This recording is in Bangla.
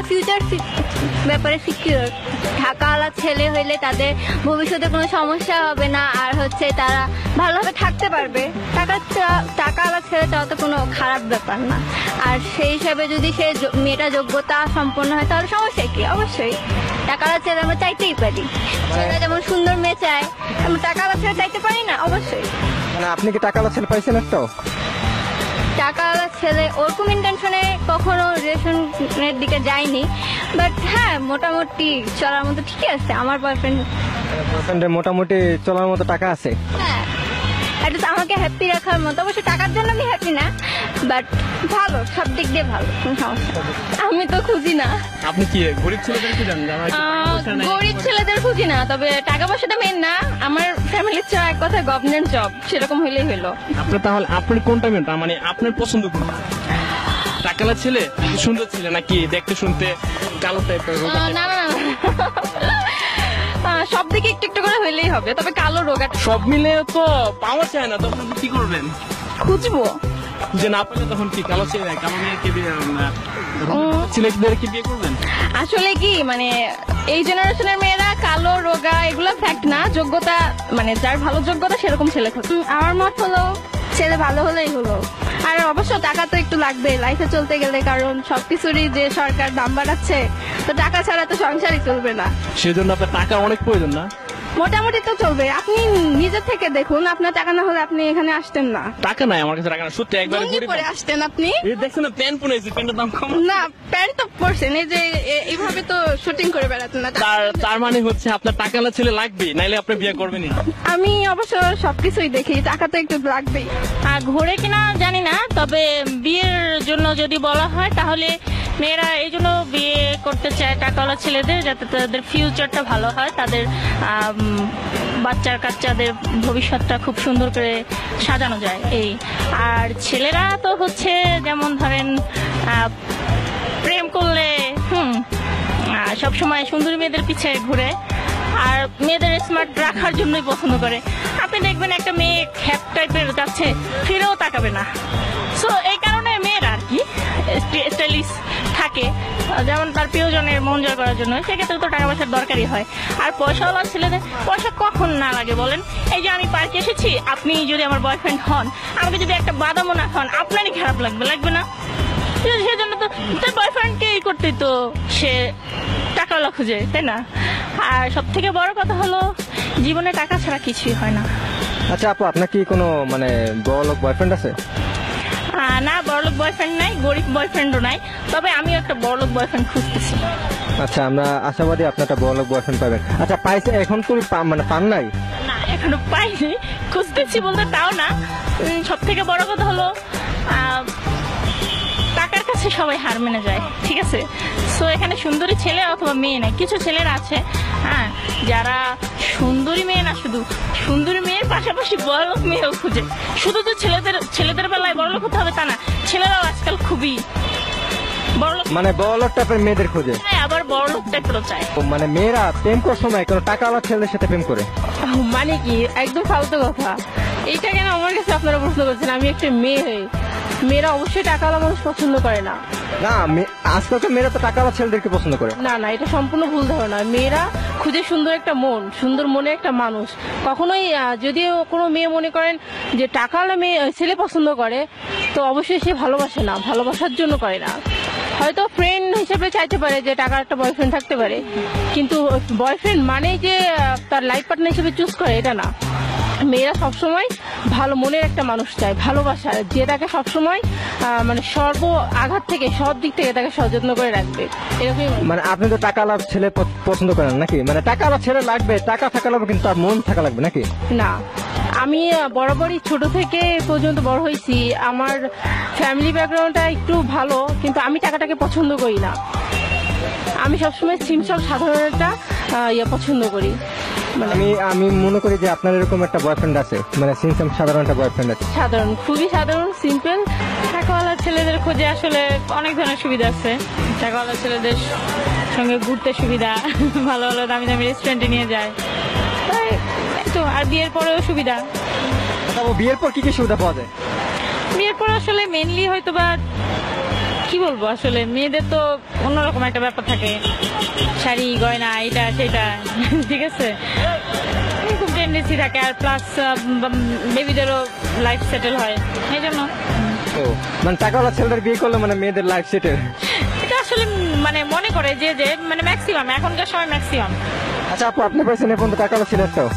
ফিউচার ব্যাপারে সিকিউর। টাকাওয়ালা ছেলে হইলে তাদের ভবিষ্যতে কোনো সমস্যা হবে না, আর হচ্ছে তারা ভালোভাবে থাকতে পারবে। টাকাওয়ালা ছেলে চাওয়া তো কোনো খারাপ ব্যাপার না। আর সেই হিসাবে যদি সে মেয়েটা যোগ্যতা সম্পন্ন হয় তাহলে সমস্যা কি? অবশ্যই টাকাওয়ালা ছেলে আমরা চাইতেই পারি। ছেলেরা যেমন সুন্দর মেয়ে চায়, আমরা টাকাওয়ালা ছেলে চাইতে পারি না? অবশ্যই। মানে আপনি কি টাকাওয়ালা ছেলে পাইছেন একটাও? টাকাওয়ালা ছেলে ওরকম ইন্টেনশনে কখনো রিলেশনের দিকে যায়নি, বাট হ্যাঁ মোটামুটি চলার মতো ঠিকই আছে। আমার বয়ফ্রেন্ডের মোটামুটি চলার মতো টাকা আছে। হ্যাঁ, এটা তো আমাকে হ্যাপি রাখার মতো। অবশ্য টাকার জন্য আমি হ্যাপি না, বাট ভালো, সব দিক দিয়ে ভালো, কোনো সমস্যা নেই। আমি তো খুঁজি না। আপনি কি গরিব ছেলেদের খুঁজেন? গরিব ছেলেদের খুঁজি না, তবে টাকা পয়সাটা মেন না। আমার ফ্যামিলির চাও এক কথা গভর্নমেন্ট জব, সেরকম হইলেই হলো। আপনার তাহলে আপনার কোনটা মেন? তার মানে আপনার পছন্দ কোনটা? টাকালা ছেলে, সুন্দর ছেলে, নাকি দেখতে শুনতে কালো টাইপের? না না না, সব দিকে একটু একটু করে হইলেই হবে, তবে কালো রোগা সব মিলে তো পাওয়া যায় না, তখন কি করবেন? খুঁজবো। যে না পেলে তখন কি কালো ছেলে, কালো মেয়েকে ছেলেদেরকে বিয়ে করবেন? আসলে কি মানে এই জেনারেশনের মেয়েরা কালো রোগা এগুলো ফ্যাক্ট না, যোগ্যতা মানে যার ভালো যোগ্যতা সেরকম ছেলে খোঁজে। আমার মত হলো ছেলে ভালো হলেই হলো। আর অবশ্য টাকা তো একটু লাগবে লাইফে চলতে গেলে, কারণ সবকিছুরই যে সরকার দাম বাড়াচ্ছে, তো টাকা ছাড়া তো সংসারই চলবে না। সেজন্য আপনার টাকা অনেক প্রয়োজন না? মোটামুটি তো চলবে। আপনি নিজে থেকে দেখুন, আপনার টাকা না হলে আপনি এখানে আসতেন না। টাকা নাই আমার কাছে, টাকা না, সত্যি একবার পরে আসতেন আপনি। দেখছেন না প্যান্ট পরেছি, প্যান্টের দাম কম না, প্যান্ট তো পরছেন, এই যে এইভাবে তো শুটিং করে বেড়াতেন না। তার মানে হচ্ছে আপনার টাকালা ছেলে লাগবে, নাইলে আপনি বিয়ে করবেনই। আমি অবশ্য সবকিছুই দেখি, টাকা তো একটু লাগবেই। আর ঘোরে কিনা জানি না, তবে বিয়ের জন্য যদি বলা হয় তাহলে মেয়েরা এই জন্য বিয়ে করতে চায় টাকাওয়ালা ছেলেদের, যাতে তাদের ফিউচারটা ভালো হয়, তাদের কাচ্চাদের ভবিষ্যৎটা খুব সুন্দর করে সাজানো যায় এই। আর ছেলেরা তো হচ্ছে যেমন ধরেন প্রেম করলে সবসময় সুন্দরী মেয়েদের পিছে ঘুরে, আর মেয়েদের স্মার্ট রাখার জন্যই পছন্দ করে। আপনি দেখবেন একটা মেয়ে খ্যাপ টাইপের কাছে ফিরেও তাকাবে না। সো এই কারণে মেয়েরা আর কি স্টাইলিশ থাকে, যেমন তার প্রিয়জনের মন জয় করার জন্য। সেক্ষেত্রে তো টাকা পয়সার দরকারই হয়। আর পয়সাওয়ালা ছেলেদের পয়সা কখন না লাগে বলেন? এই যে আমি পার্কে এসেছি, আপনি যদি আমার বয়ফ্রেন্ড হন, আমাকে যদি একটা বাদামও না খান, আপনারই খারাপ লাগবে না? সেজন্য তো তার বয়ফ্রেন্ডকে এই করতেই তো সে টাকাওয়ালা খুঁজে, তাই না? আর সব থেকে বড় কথা হলো জীবনে টাকা ছাড়া কিছুই হয় না। আচ্ছা আপু, আপনার কি কোনো মানে বড়লোক বয়ফ্রেন্ড আছে? না, বড়লোক বয়ফ্রেন্ড নাই, গরিব বয়ফ্রেন্ডও নাই, তবে আমিও একটা বড়লোক বয়ফ্রেন্ড খুঁজতেছি। আচ্ছা, আমরা আশাবাদী আপনি একটা বড়লোক বয়ফ্রেন্ড পাবেন। আচ্ছা, পাইছে এখন তো মানে পান নাই? না, এখনো পাইনি, খুঁজতেছি বলতে তাও না। সব থেকে বড় কথা হলো টাকার কাছে সবাই হার মেনে যায়, ঠিক আছে? সো এখানে সুন্দরী ছেলে অথবা মেয়ে নাই, কিছু ছেলেরা আছে হ্যাঁ যারা সুন্দরী মেয়ে না, শুধু সুন্দরী মেয়ের পাশাপাশি বড়লোক মেয়েও খুঁজে। শুধু তো ছেলেদের বেলায় বড়লোক হতে হবে তা না, ছেলেরাও আজকাল খুবই বড়লোক, মানে বড়লোক টাইপের মেয়েদের খোঁজে। হ্যাঁ, আবার বড়লোক টাইপেরও চায়। মানে মেয়েরা প্রেম করার সময় কোনো টাকাওয়ালা ছেলেদের সাথে প্রেম করে? মানে কি একদম ফালতু কথা। এইটা কেন আমার কাছে আপনারা প্রশ্ন করছেন? আমি একটা মেয়ে হয়ে, মেয়েরা অবশ্যই টাকাওয়ালা মানুষ পছন্দ করে না। না, আজকালকার মেয়েরা তো টাকাওয়ালা ছেলেদেরকে পছন্দ করে। না না, এটা সম্পূর্ণ ভুল ধারণা। মেয়েরা খুঁজে সুন্দর একটা মন, সুন্দর মনের একটা মানুষ। কখনোই যদিও কোনো মেয়ে মনে করেন যে টাকাওয়ালা ছেলে পছন্দ করে, তো অবশ্যই সে ভালোবাসে না, ভালোবাসার জন্য করে না। হয়তো ফ্রেন্ড হিসেবে চাইতে পারে যে টাকার একটা বয়ফ্রেন্ড থাকতে পারে, কিন্তু বয়ফ্রেন্ড মানেই যে তার লাইফ পার্টনার হিসেবে চুজ করে এটা না। মেয়েরা সবসময় ভালো মনের একটা মানুষ চায়, ভালোবাসা, যে তাকে সবসময় মানে সর্ব আঘাত থেকে সব দিক থেকে তাকে সযত্ন করে রাখবে, এরকমই। মানে আপনি তো টাকাওয়ালা ছেলে পছন্দ করেন নাকি? মানে টাকাওয়ালা ছেলে লাগবে, টাকা থাকা লাগবে, কিন্তু তার মন থাকা লাগবে নাকি? না, আমি বরাবরই ছোট থেকে পর্যন্ত বড় হয়েছি, আমার ফ্যামিলি ব্যাকগ্রাউন্ডটা একটু ভালো, কিন্তু আমি টাকাটাকে পছন্দ করি না। আমি সবসময় সিম্পল সাধারণটা পছন্দ করি। আমি মনে করি যে আপনার এরকম একটা বয়ফ্রেন্ড আছে, মানে সিম্পল সাধারণ একটা বয়ফ্রেন্ড আছে। সাধারণ, খুবই সাধারণ, সিম্পল। টাকাওয়ালা ছেলেদের খোঁজে আসলে অনেক ধরনের সুবিধা আছে। টাকাওয়ালা ছেলেদের সঙ্গে ঘুরতে সুবিধা, ভালো ভালো দামি দামি রেস্টুরেন্টে নিয়ে যায়, তো আর বিয়ের পরেও সুবিধা। বিয়ের পর কি কি সুবিধা পাওয়া যায়? বিয়ের পর আসলে মেনলি হয়তো বা কি বলবো আসলে মেয়েদের তো অন্যরকম একটা ব্যাপার থাকে, শাড়ি গয়না এটা সেটা, ঠিক আছে, খুব টেন্ডেন্সি থাকে, আর প্লাস বেবিদেরও লাইফ সেটেল হয়, এই জন্য ও মানে টাকাওয়ালা ছেলেদের বিয়ে করলে মানে মেয়েদের লাইফ সেটেল। এটা আসলে মানে মনে করে যে মানে ম্যাক্সিমাম এখনকার সময় ম্যাক্সিমাম। আচ্ছা আপু, আপনি পাইছেন এখন তো টাকাওয়ালা ছেলে একটাও?